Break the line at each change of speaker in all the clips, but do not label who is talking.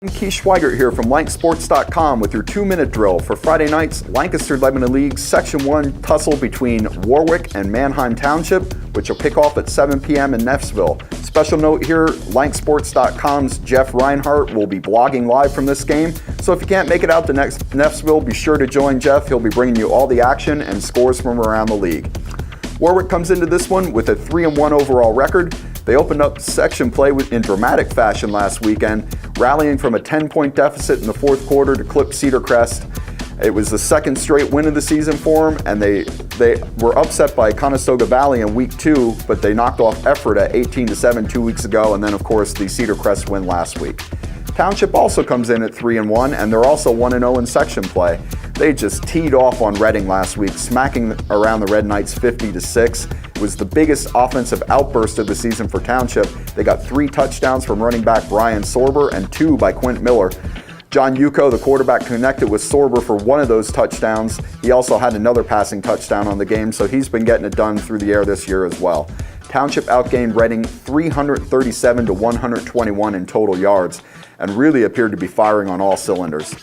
Keith Schweigert here from lancaster-lebanon with your 2-minute drill for Friday night's Lancaster-Lebanon League Section 1 tussle between Warwick and Manheim Township, which will kick off at 7 p.m. in Neffsville. Special note here, lancaster-lebanon.com's Jeff Reinhardt will be blogging live from this game, so if you can't make it out to Neffsville, be sure to join Jeff. He'll be bringing you all the action and scores from around the league. Warwick comes into this one with a 3-1 overall record. They opened up section play in dramatic fashion last weekend, rallying from a 10-point deficit in the fourth quarter to clip Cedar Crest. It was the second straight win of the season for them, and they were upset by Conestoga Valley in week 2, but they knocked off Ephrata 18-7 2 weeks ago, and then of course the Cedar Crest win last week. Township also comes in at 3-1, and they're also 1-0 in section play. They just teed off on Reading last week, smacking around the Red Knights 50-6. It was the biggest offensive outburst of the season for Township. They got 3 touchdowns from running back Brian Sorber and 2 by Quint Miller. John Yuko, the quarterback, connected with Sorber for one of those touchdowns. He also had another passing touchdown on the game, so he's been getting it done through the air this year as well. Township outgained Reading 337-121 in total yards, and really appeared to be firing on all cylinders.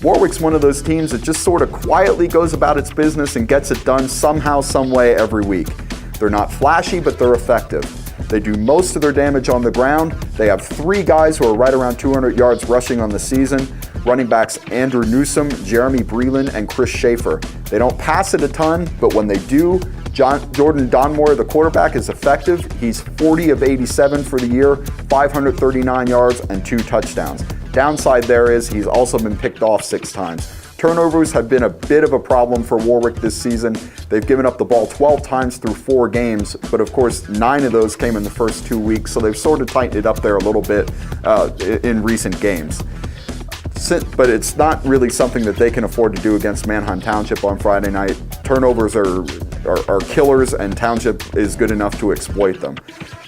Warwick's one of those teams that just sort of quietly goes about its business and gets it done somehow, some way every week. They're not flashy, but they're effective. They do most of their damage on the ground. They have 3 guys who are right around 200 yards rushing on the season. Running backs Andrew Newsom, Jeremy Breland, and Chris Schaefer. They don't pass it a ton, but when they do, Jordan Donmore, the quarterback, is effective. He's 40 of 87 for the year, 539 yards, and 2 touchdowns. Downside there is he's also been picked off 6 times. Turnovers have been a bit of a problem for Warwick this season. They've given up the ball 12 times through 4 games, but of course 9 of those came in the first 2 weeks, so they've sort of tightened it up there a little bit in recent games. But it's not really something that they can afford to do against Manheim Township on Friday night. Turnovers are killers, and Township is good enough to exploit them.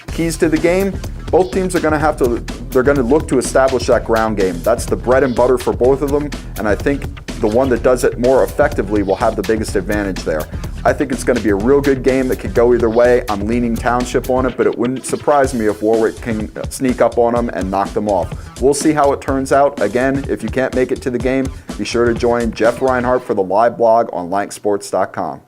Keys to the game, both teams are going to look to establish that ground game. That's the bread and butter for both of them, and I think the one that does it more effectively will have the biggest advantage there. I think it's going to be a real good game that could go either way. I'm leaning Township on it, but it wouldn't surprise me if Warwick can sneak up on them and knock them off. We'll see how it turns out. Again, if you can't make it to the game, be sure to join Jeff Reinhardt for the live blog on lancaster-lebanon.com.